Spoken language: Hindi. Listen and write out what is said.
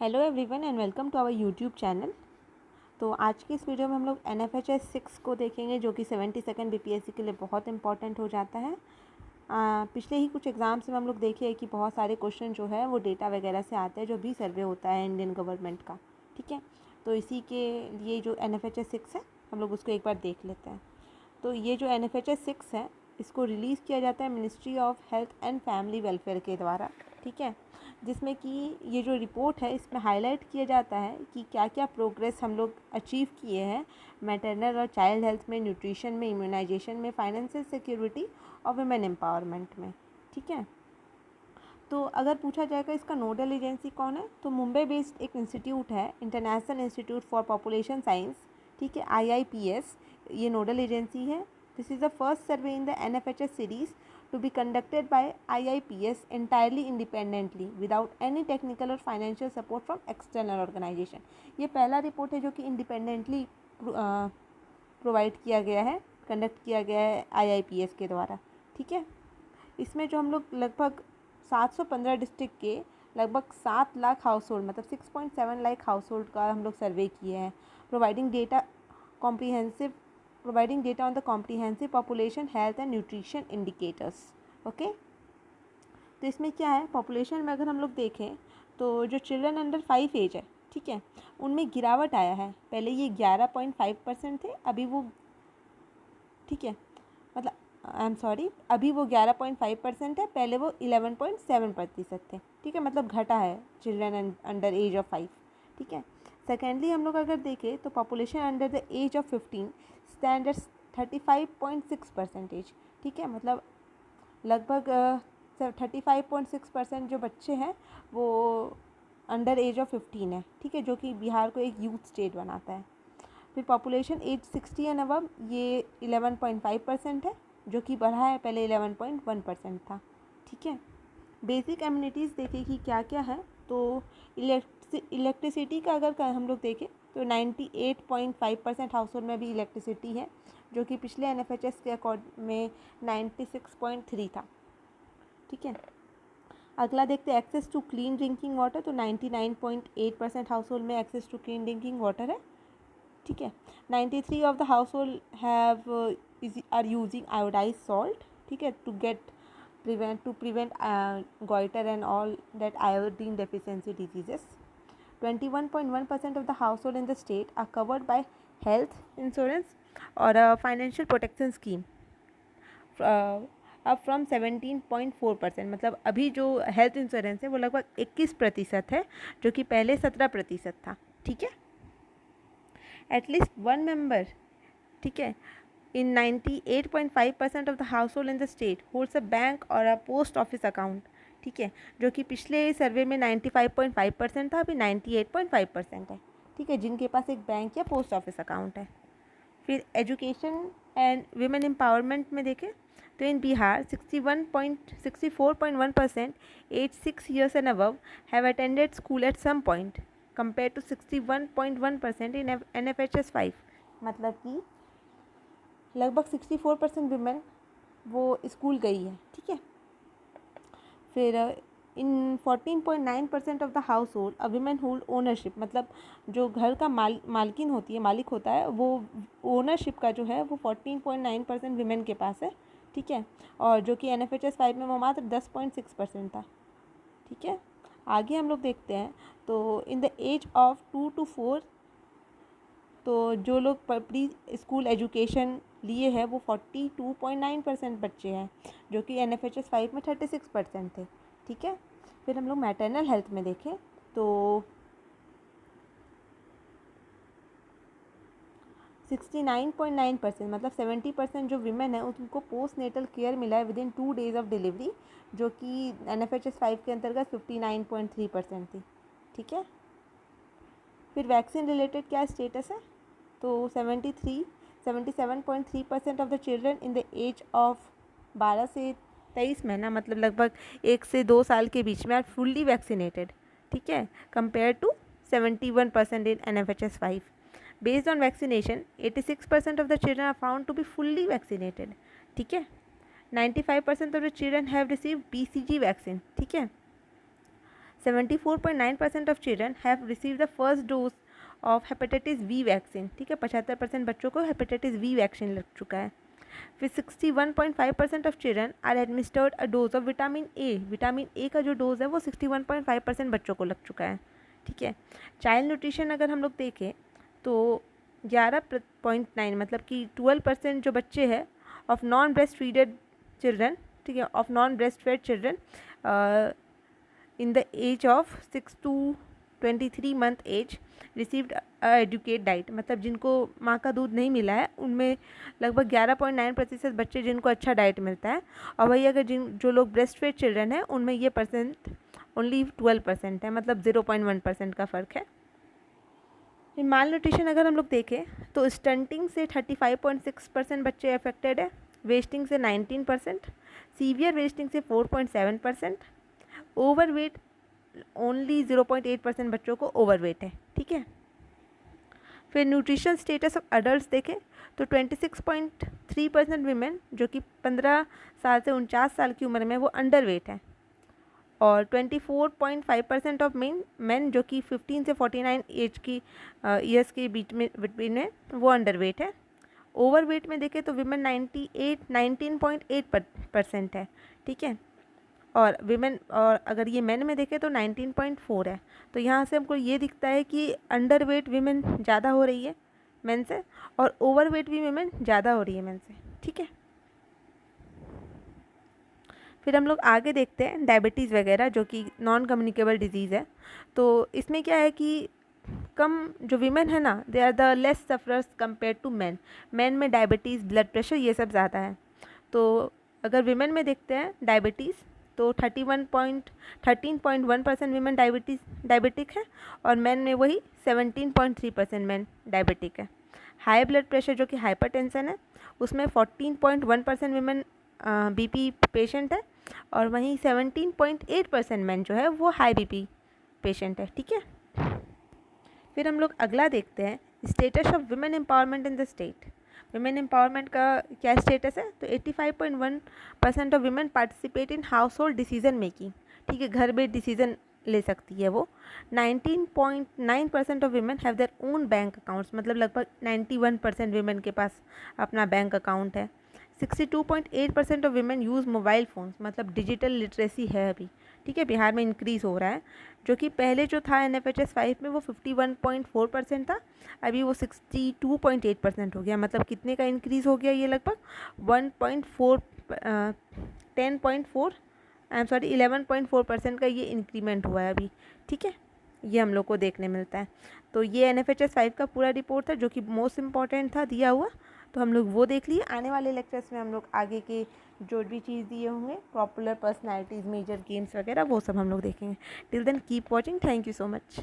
Hello everyone and welcome to our YouTube channel. तो आज की इस वीडियो में हम लोग NFHS 6 को देखेंगे, जो कि 72nd BPSC के लिए बहुत इंपॉर्टेंट हो जाता है। पिछले ही कुछ एग्ज़ाम्स में हम लोग देखे कि बहुत सारे क्वेश्चन जो है वो डेटा वगैरह से आते हैं, जो भी सर्वे होता है इंडियन गवर्नमेंट का। ठीक है, तो इसी के लिए जो NFHS 6 है हम लोग उसको एक बार देख लेते हैं। तो ये जो NFHS 6 है इसको रिलीज़ किया जाता है ministry of health and family welfare के द्वारा। ठीक है, जिसमें कि ये जो रिपोर्ट है इसमें हाईलाइट किया जाता है कि क्या क्या प्रोग्रेस हम लोग अचीव किए हैं मैटरनल और चाइल्ड हेल्थ में, न्यूट्रिशन में, इम्यूनाइजेशन में, फाइनेंशियल सिक्योरिटी और वुमेन एम्पावरमेंट में। ठीक है, तो अगर पूछा जाएगा इसका नोडल एजेंसी कौन है, तो मुंबई बेस्ड एक इंस्टीट्यूट है, international institute for population science. ठीक है, IIPS ये नोडल एजेंसी है। This is the first survey in the NFHS series to be conducted by IIPS entirely independently without any technical or financial support from external organization। ये पहला रिपोर्ट है जो कि इंडिपेंडेंटली प्रोवाइड किया गया है, कंडक्ट किया गया है IIPS के द्वारा। ठीक है, इसमें जो हम लोग लगभग 715 डिस्ट्रिक्ट के लगभग 7 लाख हाउस होल्ड, मतलब 6.7 लाख हाउस होल्ड का हम लोग सर्वे किए हैं, providing data on the comprehensive population health and nutrition indicators। Okay, तो इसमें क्या है, पॉपुलेशन में अगर हम लोग देखें तो जो चिल्ड्रन अंडर 5 एज है, ठीक है, उनमें गिरावट आया है। पहले ये 11.5% थे, अभी वो, ठीक है, मतलब आई एम सॉरी, अभी वो 11.5% है, पहले वो 11.7% थे। ठीक है, मतलब घटा है चिल्ड्रन अंडर एज ऑफ 5। ठीक है, सेकेंडली हम लोग अगर देखें तो population under the age of 15 standard 35.6%। ठीक है, मतलब लगभग 35.6% जो बच्चे हैं वो अंडर एज ऑफ 15 है। ठीक है, जो कि बिहार को एक यूथ स्टेट बनाता है। फिर पॉपुलेशन एज 60 एंड अबव ये 11.5% है, जो कि बढ़ा है, पहले 11.1% था। ठीक है, बेसिक एम्यूनिटीज़ देखें कि क्या क्या है, तो इलेक्ट्रिसिटी का अगर हम लोग देखें तो 98.5% हाउस होल्ड में भी इलेक्ट्रिसिटी है, जो कि पिछले NFHS के अकॉर्ड में 96.3 था। ठीक है, अगला देखते हैं access to clean drinking water, तो 99.8% हाउस होल्ड में access to clean drinking water है। ठीक है, 93 of the household have are using iodize salt. ठीक है, to prevent goiter and all that iodine deficiency diseases। 21.1% of the household in the state are covered by health insurance or a financial protection scheme, अब फ्रॉम 17.4%। मतलब अभी जो हेल्थ इंश्योरेंस है वो लगभग 21% है, जो कि पहले 17% था। ठीक है, एटलीस्ट वन मेंबर, ठीक है, in 98.5% of the household in the state holds a bank or a post office account। ठीक है, जो कि पिछले सर्वे में 95.5% था, अभी 98.5% है। ठीक है, जिनके पास एक बैंक या पोस्ट ऑफिस अकाउंट है। फिर एजुकेशन एंड वुमेन एम्पावरमेंट में देखें तो in Bihar 64.1% age 6 years and above have attended school at some point compared to 61.1% in NFHS 5। मतलब कि लगभग 64% वुमेन वो स्कूल गई है। ठीक है, फिर इन 14.9% of the house hold a women hold ownership, मतलब जो घर का मालकिन होती है, मालिक होता है, वो ओनरशिप का जो है वो 14.9% वुमेन के पास है। ठीक है, और जो कि NFHS 5 में वो मात्र 10.6% था। ठीक है, आगे हम लोग देखते हैं तो in the age of 2 to 4, तो जो लोग प्री स्कूल एजुकेशन लिए हैं वो 42.9% बच्चे हैं, जो कि NFHS 5 में 36% थे। ठीक है, फिर हम लोग मैटरनल हेल्थ में देखें तो 69.9%, मतलब 70% जो विमेन है उनको पोस्ट नेटल केयर मिला है with in 2 days of delivery, जो कि NFHS 5 के अंतर्गत 59.3% थी। ठीक है, फिर वैक्सीन रिलेटेड क्या स्टेटस है, तो 77.3% of the children in the age of 12 से 23 महीना, मतलब लगभग 1 से 2 साल के बीच में आर फुल्ली वैक्सीनेटेड। ठीक है, compare to 71% in NFHS 5। Based on vaccination 86% of the children are found to be fully vaccinated. ठीक है, 95% of the children have receive BCG vaccine. ठीक है, 74.9% of children have receive the first dose of hepatitis B vaccine. ठीक है, 75% बच्चों को हेपेटाइटिस वी वैक्सीन लग चुका है। फिर 61.5% of children are administered a dose of vitamin A. Vitamin A का जो डोज है वो 61.5% बच्चों को लग चुका है। ठीक है, चाइल्ड न्यूट्रिशन अगर हम लोग देखें तो 11.9 मतलब कि 12% जो बच्चे हैं of non breast feeded children, ठीक है, of non breast fed children in the age of 6 to 23 month as received adequate diet. मतलब जिनको माँ का दूध नहीं मिला है उनमें लगभग 11.9% बच्चे जिनको अच्छा डाइट मिलता है, और वही अगर जो लोग ब्रेस्ट फेड चिल्ड्रन हैं उनमें ये परसेंट ओनली 12% है, मतलब 0.1% का फ़र्क है। माल न्यूट्रिशन अगर हम लोग देखें तो स्टंटिंग से 35.6% बच्चे अफेक्टेड है, वेस्टिंग से 19%, सीवियर वेस्टिंग से 4.7%, ओवरवेट ओनली 0.8% बच्चों को ओवरवेट है। ठीक है, फिर न्यूट्रिशन स्टेटस ऑफ अडल्ट देखें तो 26.3% वीमेन जो कि 15 साल से 49 साल की उम्र में वो अंडर वेट है, और 24.5% ऑफ मेन जो कि 15 से 49 एज की ईयर्स के बीच में बिटवीन में वो अंडर वेट है। ओवरवेट में देखें तो विमेन 19.8% है। ठीक है, और विमेन, और अगर ये मेन में देखें तो 19.4 है। तो यहाँ से हमको ये दिखता है कि अंडर वेट विमेन ज़्यादा हो रही है मेन से, और ओवरवेट भी विमेन ज़्यादा हो रही है मेन से। ठीक है, फिर हम लोग आगे देखते हैं डायबिटीज़ वगैरह जो कि नॉन कम्युनिकेबल डिजीज़ है। तो इसमें क्या है कि कम जो वीमेन है ना, they are the less sufferers compare to man. Man में डायबिटीज़, ब्लड प्रेशर ये सब ज़्यादा है। तो अगर वीमेन में देखते हैं डायबिटीज़ तो 13.1% वीमेन डायबिटिक है, और मैन में वही 17.3% मैन डायबिटिक है। हाई ब्लड प्रेशर जो कि हाइपरटेंशन है उसमें 14.1% वीमेन बीपी पेशेंट है, और वहीं 17.8% मैन जो है वो हाई बीपी पेशेंट है। ठीक है, फिर हम लोग अगला देखते हैं status of women empowerment in the state. Women empowerment का क्या स्टेटस है, तो 85.1% of women participate in house hold decision making. ठीक है, घर में डिसीजन ले सकती है वो। 19.9% of women have their own bank accounts, मतलब लगभग 91% वुमेन के पास अपना बैंक अकाउंट है। 62.8% of women use mobile phones, मतलब डिजिटल लिटरेसी है अभी। ठीक है, बिहार में इंक्रीज़ हो रहा है, जो कि पहले जो था NFHS 5 में वो 51.4% था, अभी वो 62.8% हो गया। मतलब कितने का इंक्रीज़ हो गया, ये लगभग 11.4% का ये इंक्रीमेंट हुआ है अभी। ठीक है, ये हम लोग को देखने मिलता है। तो ये NFHS 5 का पूरा रिपोर्ट था जो कि मोस्ट इम्पॉर्टेंट था दिया हुआ, तो हम लोग वो देख लिए। आने वाले लेक्चर्स में हम लोग आगे के जो भी चीज़ दिए होंगे, पॉपुलर पर्सनैलिटीज़, मेजर गेम्स वगैरह, वो सब हम लोग देखेंगे। Till then keep watching, thank you so much.